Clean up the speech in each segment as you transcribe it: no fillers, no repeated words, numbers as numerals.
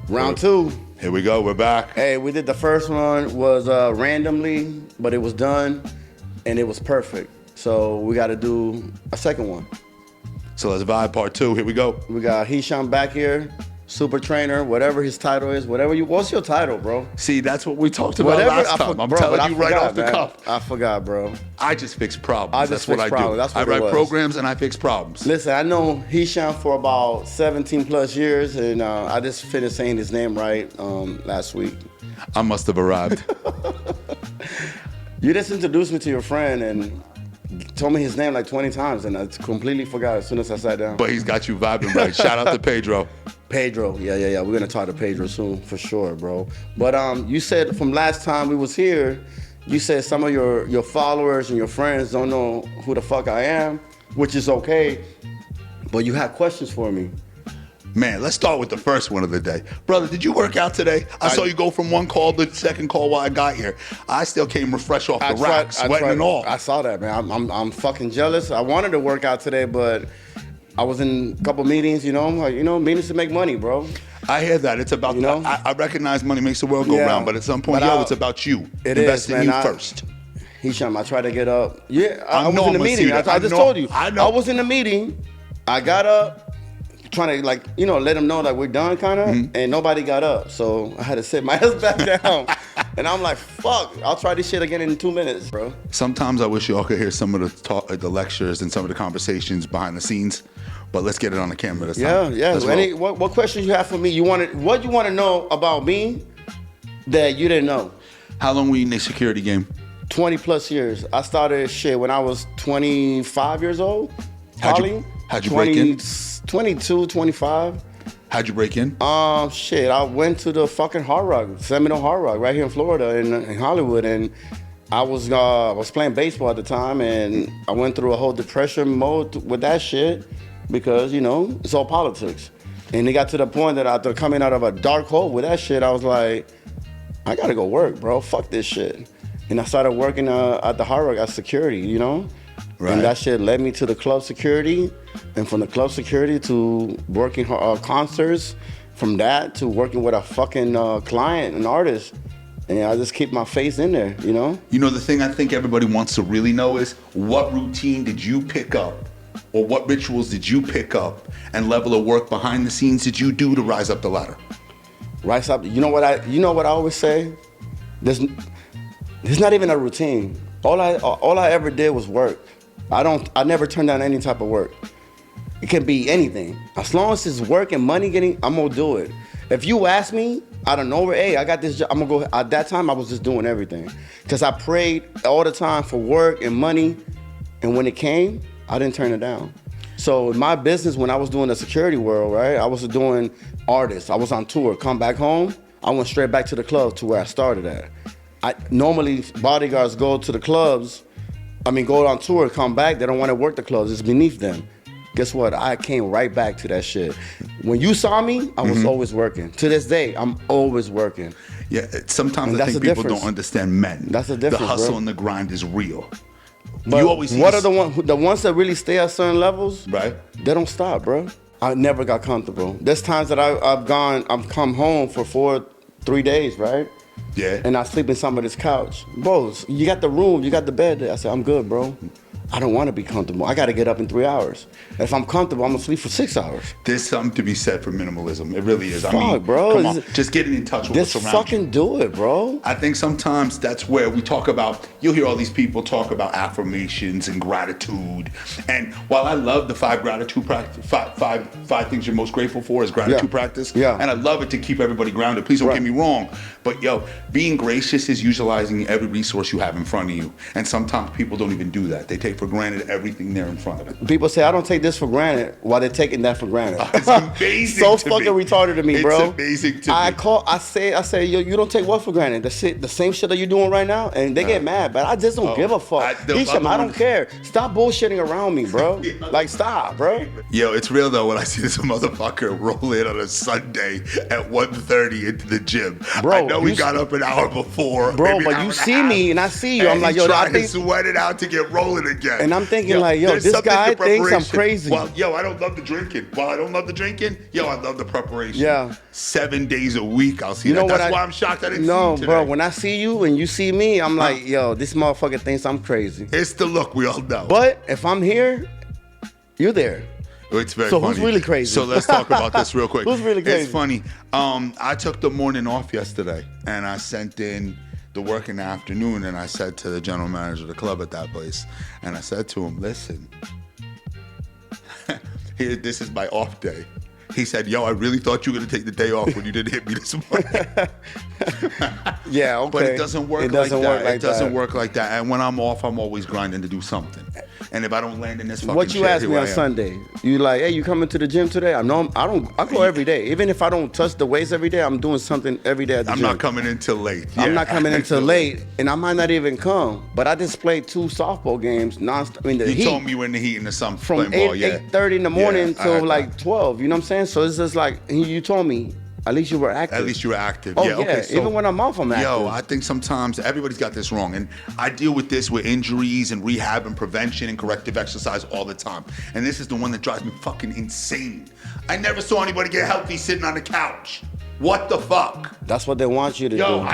Round two. Here we go. We're back. Hey, we did the first one was randomly, but it was done, and it was perfect. So we got to do a second one. So let's vibe part two. Here we go. We got Hesham back here, super trainer, whatever his title is, what's your title, bro? See, that's what we talked about last time. I'm telling you right off the cuff. I forgot, bro. I just fix problems. That's what I do. That's what I write programs and I fix problems. Listen, I know Hesham for about 17 plus years, and I just finished saying his name right last week. I must have arrived. You just introduced me to your friend and told me his name like 20 times, and I completely forgot as soon as I sat down. But he's got you vibing right. Shout out to Pedro. Pedro, yeah. We're gonna talk to Pedro soon for sure, bro. But you said from last time we was here, you said some of your followers and your friends don't know who the fuck I am, which is okay. But you had questions for me. Man, let's start with the first one of the day. Brother, did you work out today? I saw you go from one call to the second call while I got here. I still came refreshed off the rack, sweating and all. I saw that, man. I'm fucking jealous. I wanted to work out today, but I was in a couple meetings, meetings to make money, bro. I hear that. It's about, I recognize money makes the world go round, but at some point, it's about you. Invest in you first. Hesham, I tried to get up. Yeah, I was in the meeting. I just told you. I was in the meeting. I got up. Trying to let them know that we're done kind of, and nobody got up. So I had to sit my ass back down. And I'm like, fuck, I'll try this shit again in 2 minutes, bro. Sometimes I wish y'all could hear some of the lectures and some of the conversations behind the scenes, but let's get it on the camera this time. Yeah. What questions you have for me? What you want to know about me that you didn't know? How long were you in the security game? 20 plus years. I started shit when I was 25 years old. How'd you break in? 22, 25. How'd you break in? I went to the fucking Hard Rock, Seminole Hard Rock, right here in Florida, in Hollywood, and I was playing baseball at the time, and I went through a whole depression mode with that shit because it's all politics, and it got to the point that after coming out of a dark hole with that shit, I was like, I gotta go work, bro. Fuck this shit, and I started working at the Hard Rock as security, Right. And that shit led me to the club security, and from the club security to working concerts, from that to working with a fucking client, an artist. And I just keep my face in there, The thing I think everybody wants to really know is what routine did you pick up, or what rituals did you pick up, and level of work behind the scenes did you do to rise up the ladder? Rise up. You know what I always say? There's not even a routine. All I ever did was work. I never turn down any type of work. It can be anything. As long as it's work and money I'm gonna do it. If you ask me out of nowhere, hey, I got this job, I'm gonna go. At that time, I was just doing everything. Because I prayed all the time for work and money. And when it came, I didn't turn it down. So in my business, when I was doing the security world, right, I was doing artists. I was on tour. Come back home, I went straight back to the club to where I started at. Normally, bodyguards go to the clubs, go on tour, come back, they don't want to work the clubs, it's beneath them. Guess what? I came right back to that shit. When you saw me, I was always working. To this day, I'm always working. Yeah, sometimes I think people don't understand men. That's the difference, the hustle bro. and the grind is real. But you always what are the ones that really stay at certain levels? Right. They don't stop, bro. I never got comfortable. There's times that I've come home for 3 days, right? Yeah. And I sleep in somebody's couch. Bro, you got the room, you got the bed. I said, I'm good, bro. I don't want to be comfortable. I got to get up in 3 hours. If I'm comfortable, I'm going to sleep for 6 hours. There's something to be said for minimalism. It really is. Fuck, bro. Come on. Just getting in touch with what's around you. Just fucking do it, bro. I think sometimes that's where we talk about, you'll hear all these people talk about affirmations and gratitude. And while I love the 5 gratitude practice, five things you're most grateful for is gratitude practice. Yeah. And I love it to keep everybody grounded. Please don't get me wrong. But being gracious is utilizing every resource you have in front of you. And sometimes people don't even do that. They take for granted everything there in front of them. People say, I don't take this for granted, while they're taking that for granted. It's amazing. So fucking retarded to me, bro. It's amazing to me. I say, yo, you don't take what for granted? The same shit that you're doing right now? And they get mad, but I just don't give a fuck. I don't care. Stop bullshitting around me, bro. Like, stop, bro. Yo, it's real though when I see this motherfucker roll in on a Sunday at 1:30 into the gym. Bro, I know we got up an hour before. Bro, but you see me and I see you. I'm like, yo, I think sweat it out to get rolling again. Yeah. And I'm thinking like, yo, this guy thinks I'm crazy. Well, yo, I don't love the drinking. While I don't love the drinking, yo, I love the preparation. Yeah. 7 days a week, I'll see that. That's why I'm shocked I didn't see you today. Bro, when I see you and you see me, I'm like, yo, this motherfucker thinks I'm crazy. It's the look, we all know. But if I'm here, you're there. It's very so funny. Who's really crazy? So let's talk about this real quick. Who's really crazy? It's funny. I took the morning off yesterday, and I sent in the work in the afternoon, and I said to the general manager of the club at that place, and I said to him, listen, here, this is my off day. He said, yo, I really thought you were going to take the day off when you didn't hit me this morning. Yeah, okay. But it doesn't work like that. It doesn't work like that. And when I'm off, I'm always grinding to do something. And if I don't land in this fucking what you shit, asked me on Sunday, you like, hey, you coming to the gym today? I go every day. Even if I don't touch the weights every day, I'm doing something every day at the gym. I'm not coming in till late. Yeah. I'm not coming in till late, and I might not even come. But I just played 2 softball games nonstop. I mean, the you heat. told me when the heat in the sun From playing ball, 8:30 in the morning till like that. 12. You know what I'm saying? So it's just like, you told me, at least you were active. At least you were active. Oh, yeah. Okay, so, even when I'm off, I'm active. Yo, I think sometimes everybody's got this wrong. And I deal with this with injuries and rehab and prevention and corrective exercise all the time. And this is the one that drives me fucking insane. I never saw anybody get healthy sitting on the couch. What the fuck? That's what they want you to do.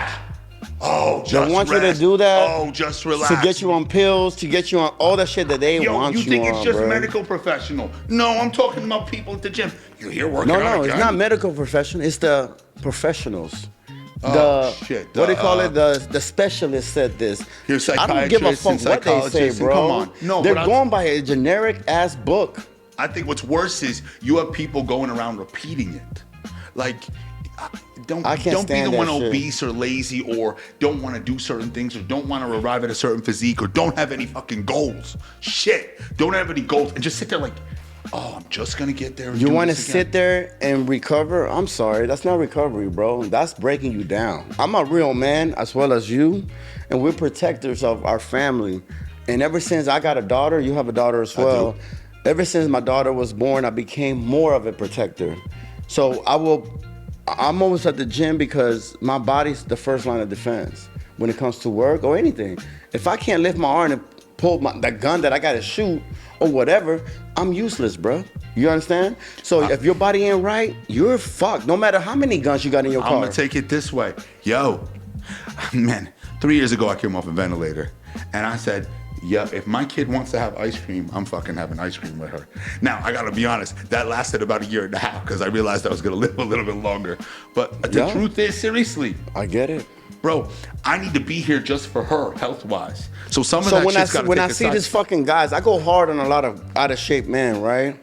Just they want rest. you to do that. Oh, just relax. To get you on pills, to get you on all that shit that they want you on. You think it's just bro. medical professional? No, I'm talking about people at the gym. You're here working out. No, again. it's not medical professional. It's the professionals. Shit. What do you call it? The specialist said this. Your I don't give a fuck what they say, bro. Come on. No, they're going by a generic ass book. I think what's worse is you have people going around repeating it. Like, don't be the one obese or lazy or don't want to do certain things or don't want to arrive at a certain physique or don't have any fucking goals. Shit. Don't have any goals and just sit there like, oh, I'm just going to get there and you do want to this again. sit there and recover? I'm sorry. That's not recovery, bro. That's breaking you down. I'm a real man as well as you, and we're protectors of our family. And ever since I got a daughter, you have a daughter as well. I do. Ever since my daughter was born, I became more of a protector. So I'm always at the gym because my body's the first line of defense when it comes to work or anything. If I can't lift my arm and pull the gun that I gotta shoot or whatever, I'm useless, bro. You understand? So if your body ain't right, you're fucked. No matter how many guns you got in your car. I'm gonna take it this way. Yo, man, 3 years ago I came off a ventilator and I said, yeah, if my kid wants to have ice cream, I'm fucking having ice cream with her. Now, I gotta be honest, that lasted about 1.5 years because I realized I was gonna live a little bit longer. But the truth is, seriously. I get it. Bro, I need to be here just for her, health-wise. So some of that shit's gotta when take I a see side. these fucking guys, I go hard on a lot of out-of-shape men, right?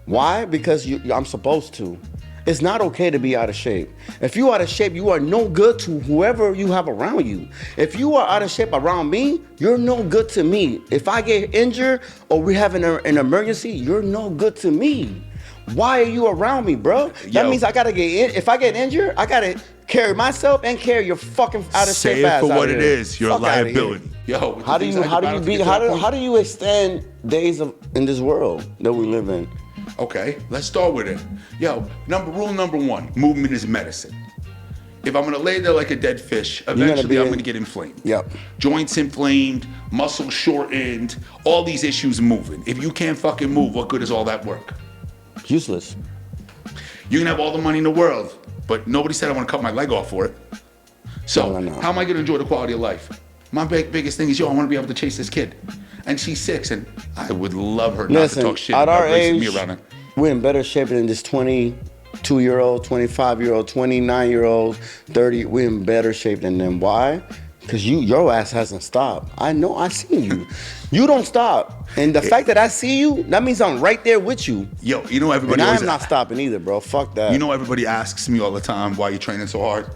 Why? Because I'm supposed to. It's not okay to be out of shape. If you out of shape, you are no good to whoever you have around you. If you are out of shape around me, you're no good to me. If I get injured or we have an emergency, you're no good to me. Why are you around me, bro? That means I gotta get in. If I get injured, I gotta carry myself and carry your fucking out of shape ass. Say it for what it is. You're a liability. Yo, how do you extend days in this world that we live in? Okay, let's start with it. Yo, rule number 1, movement is medicine. If I'm gonna lay there like a dead fish, eventually I'm gonna get inflamed. Yep. Joints inflamed, muscles shortened, all these issues moving. If you can't fucking move, what good is all that work? Useless. You can have all the money in the world, but nobody said I wanna cut my leg off for it. So, No. how am I gonna enjoy the quality of life? My biggest thing is, I wanna be able to chase this kid. And she's 6, and I would love her not to talk shit at about our racing age, me around her. we're in better shape than this 22-year-old, 25-year-old, 29-year-old, 30. We're in better shape than them. Why? Because your ass hasn't stopped. I know, I see you. You don't stop. And the fact that I see you, that means I'm right there with you. Yo, you know everybody And always... I'm not stopping either, bro. Fuck that. You know everybody asks me all the time, why you training so hard?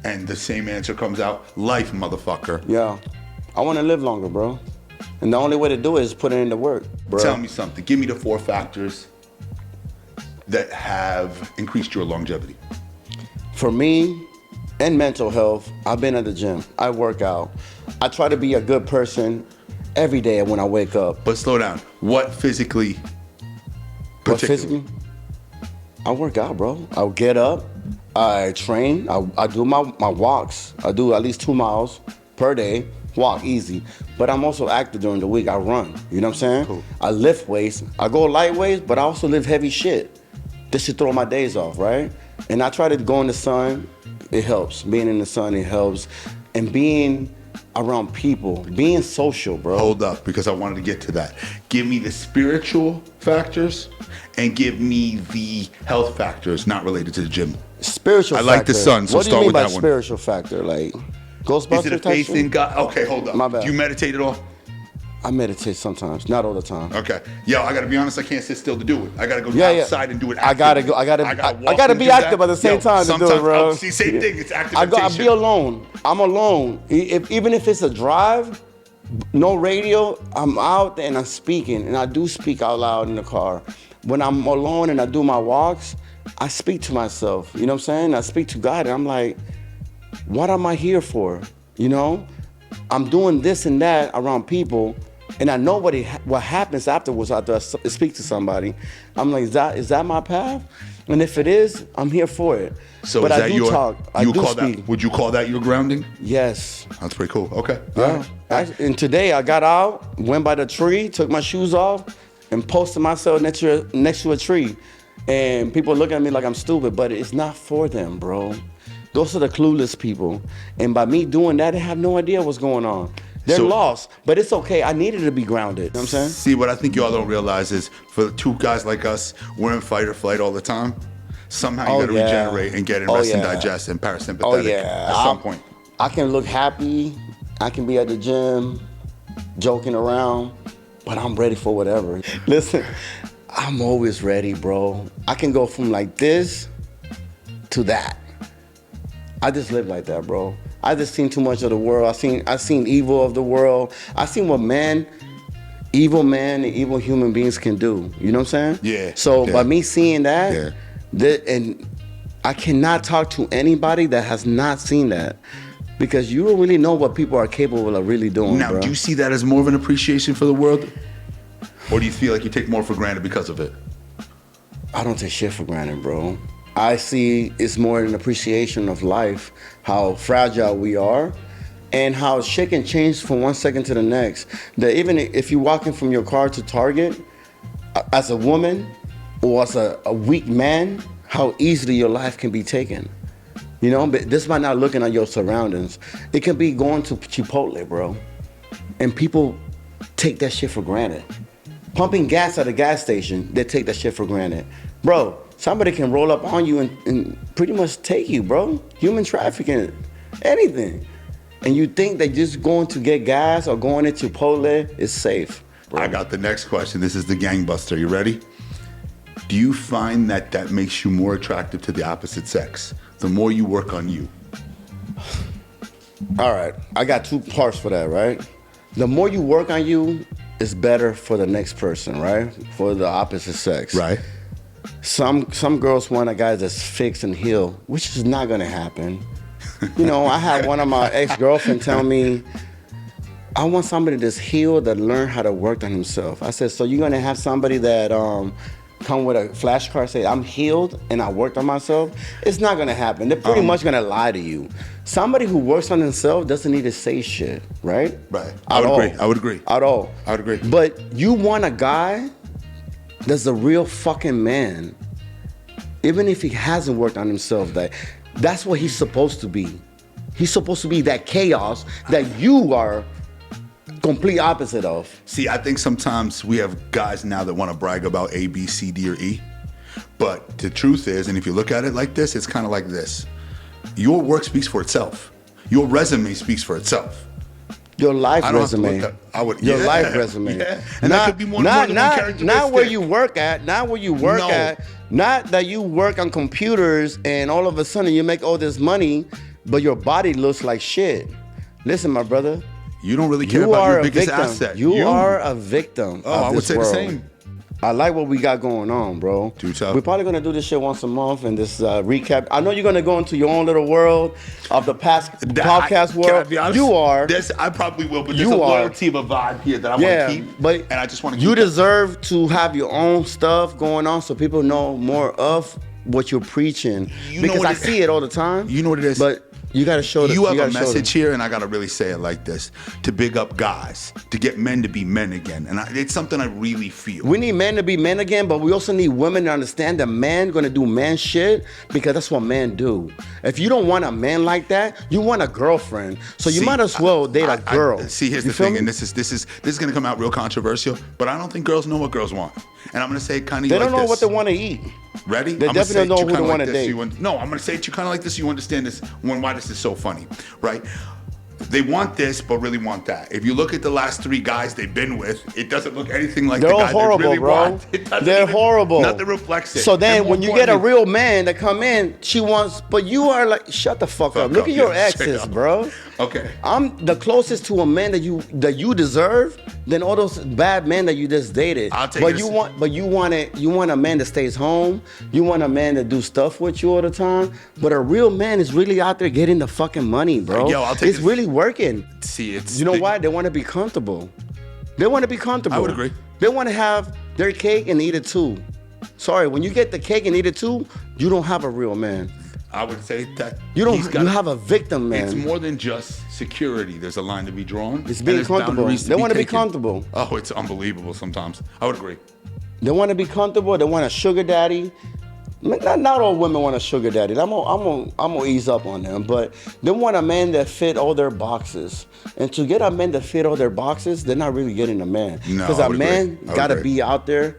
And the same answer comes out, life, motherfucker. Yeah. I want to live longer, bro. And the only way to do it is put it into work, bro. Tell me something. Give me the 4 factors that have increased your longevity. For me, and mental health, I've been at the gym. I work out. I try to be a good person every day when I wake up. But slow down. What physically? What physically? I work out, bro. I'll get up. I train. I do my walks. I do at least 2 miles per day. walk easy. But I'm also active during the week. I run. You know what I'm saying? Cool. I lift weights. I go light weights, but I also lift heavy shit. This should throw my days off, right? And I try to go in the sun. It helps. Being in the sun, it helps. And being around people, being social, bro. Hold up, because I wanted to get to that. Give me the spiritual factors and give me the health factors not related to the gym. Spiritual factor. I like the sun, so what do you start mean with by that one. spiritual factor? Like Ghostbusters Is it a type faith shit? in God? Okay, hold up. My bad. Do you meditate at all? I meditate sometimes, not all the time. Okay. Yo, I gotta be honest, I can't sit still to do it. I gotta go Yeah, outside and do it I gotta actively. go. I walk gotta and be do active that. at the same time to do it, bro. Oh, see, same thing. It's active I meditation. be alone. I'm alone. Even if it's a drive, no radio, I'm out and I'm speaking, and I do speak out loud in the car. When I'm alone and I do my walks, I speak to myself. You know what I'm saying? I speak to God, and I'm like, what am I here for? You know, I'm doing this and that around people, and I know what happens afterwards after I speak to somebody. I'm like, is that my path? And if it is, I'm here for it. So but is I that do your? talk. I do speak. That? Would you call that your grounding? Yes. That's pretty cool. Okay. Yeah. And today I got out, went by the tree, took my shoes off, and posted myself next to a tree. And people look at me like I'm stupid, but it's not for them, bro. Those are the clueless people. And by me doing that, they have no idea what's going on. They're lost, but it's okay. I needed to be grounded. You know what I'm saying? See, what I think y'all don't realize is for two guys like us, we're in fight or flight all the time. Somehow you gotta regenerate and get in rest and digest and parasympathetic at some point. I can look happy. I can be at the gym, joking around, but I'm ready for whatever. Listen, I'm always ready, bro. I can go from like this to that. I just live like that, bro. I just seen too much of the world. I seen evil of the world. I seen what evil man and evil human beings can do. You know what I'm saying? Yeah. So by me seeing that, Yeah. and I cannot talk to anybody that has not seen that, because you don't really know what people are capable of really doing. Now, bro. do you see that as more of an appreciation for the world? Or do you feel like you take more for granted because of it? I don't take shit for granted, bro. I see it's more an appreciation of life, how fragile we are, and how shit can change from one second to the next. That even if you're walking from your car to Target, as a woman or as a weak man, how easily your life can be taken. You know, but this might not looking at your surroundings. It can be going to Chipotle, bro. And people take that shit for granted. Pumping gas at a gas station, they take that shit for granted. Bro, somebody can roll up on you and pretty much take you, bro. Human trafficking, anything. And you think that just going to get gas or going to Chipotle is safe, bro. I got the next question. This is the gangbuster. You ready? Do you find that makes you more attractive to the opposite sex? The more you work on you. All right, I got two parts for that, right? The more you work on you, it's better for the next person, right? For the opposite sex. Right. Some girls want a guy that's fixed and healed, which is not gonna happen. You know, I had one of my ex-girlfriends tell me, I want somebody that's healed, that learned how to work on himself. I said, so you're gonna have somebody that come with a flashcard, say, I'm healed and I worked on myself? It's not gonna happen. They're pretty much gonna lie to you. Somebody who works on themselves doesn't need to say shit, right? Right. I would agree. At all. I would agree. But you want a guy that's a real fucking man, even if he hasn't worked on himself, that's what he's supposed to be. He's supposed to be that chaos that you are complete opposite of. See, I think sometimes we have guys now that want to brag about A, B, C, D, or E. But the truth is, and if you look at it like this, it's kind of like this. Your work speaks for itself. Your resume speaks for itself. Your life resume. Your life resume. Yeah. And that could be more than one characteristic. Not where you work at. Not where you work at. Not that you work on computers and all of a sudden you make all this money, but your body looks like shit. Listen, my brother. You don't really care about your biggest asset. You are a victim. Oh, I would say the same. I like what we got going on, bro. Too tough. We're probably gonna do this shit once a month and this recap. I know you're gonna go into your own little world of the past podcast world. Can I be honest? You are. I probably will, but there's a loyalty of a vibe here that I want to keep. But and I just want to keep you deserve to have your own stuff going on so people know more of what you're preaching. Because I see it all the time. You know what it is? But You gotta show them. You have a message here, and I gotta really say it like this: to big up guys, to get men to be men again, and it's something I really feel. We need men to be men again, but we also need women to understand that men gonna do man shit because that's what men do. If you don't want a man like that, you want a girlfriend. So you might as well date a girl. Here's the thing, and this is gonna come out real controversial, but I don't think girls know what girls want, and I'm gonna say it kind of. They don't know what they want to eat. Ready? They definitely know who they want to date. No, I'm gonna say it to you kind of like this. So you understand this? Why this is so funny, right? They want this, but really want that. If you look at the last 3 guys they've been with, it doesn't look anything like the guy horrible, they really bro. want. They're horrible. Nothing reflects it. So then, when you get a real man to come in, she wants, but you are like, shut the fuck up. Look at your exes, bro. Okay. I'm the closest to a man that you deserve than all those bad men that you just dated. I'll take but this. you want a man that stays home. You want a man that do stuff with you all the time. But a real man is really out there getting the fucking money, bro. Yo, I'll take it's really working. See, it's you know why? They want to be comfortable. They want to be comfortable. I would agree. They want to have their cake and eat it too. Sorry, when you get the cake and eat it too, you don't have a real man. I would say that you don't. You have a victim, man. It's more than just security. There's a line to be drawn. It's being comfortable. They want to be comfortable. Oh, it's unbelievable sometimes. I would agree. They want to be comfortable. They want a sugar daddy. Not all women want a sugar daddy. I'm gonna ease up on them, but they want a man that fit all their boxes. And to get a man that fit all their boxes, they're not really getting a man. Because a man gotta be out there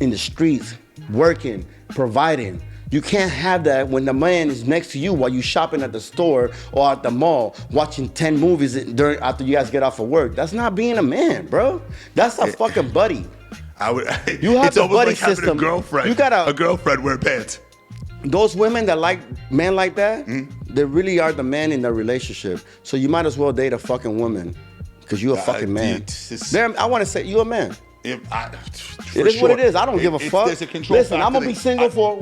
in the streets, working, providing. You can't have that when the man is next to you while you shopping at the store or at the mall, watching 10 movies after you guys get off of work. That's not being a man, bro. That's a fucking buddy. You have it's the almost buddy like having system. a girlfriend. You got a girlfriend wearing pants. Those women that like men like that, they really are the man in the relationship. So you might as well date a fucking woman because you're a fucking man. I want to say you're a man. It is what it is. I don't give a fuck. Listen, I'm gonna be single for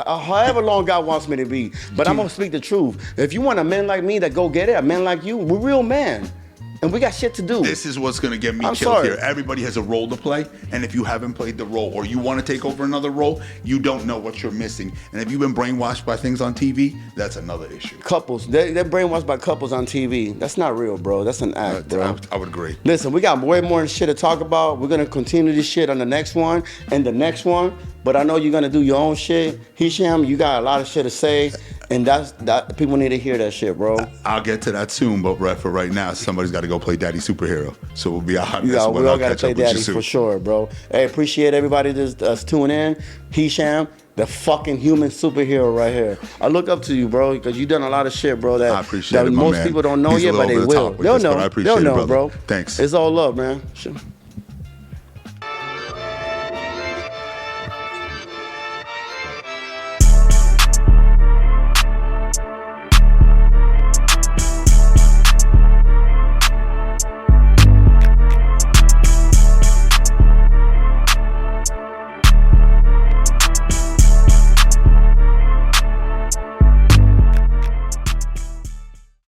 however long God wants me to be. But I'm gonna speak the truth. If you want a man like me that go get it, a man like you, we're real men. And we got shit to do. This is what's gonna get me killed here. Everybody has a role to play, and if you haven't played the role or you want to take over another role, you don't know what you're missing. And if you've been brainwashed by things on TV, that's another issue. Couples, they're brainwashed by couples on TV. That's not real, bro. That's an act, bro. I would agree. Listen, we got way more shit to talk about. We're gonna continue this shit on the next one and the next one. But I know you're gonna do your own shit. Hesham, you got a lot of shit to say. And that people need to hear that shit, bro. I'll get to that soon, but for right now, somebody's got to go play Daddy Superhero. So we'll be out on this one. We all got to play Daddy for sure, bro. Hey, appreciate everybody that's tuning in. Hesham, the fucking human superhero right here. I look up to you, bro, because you done a lot of shit, bro. That, I appreciate it, most people don't know yet, but they will. They'll know, bro. Thanks. It's all love, man.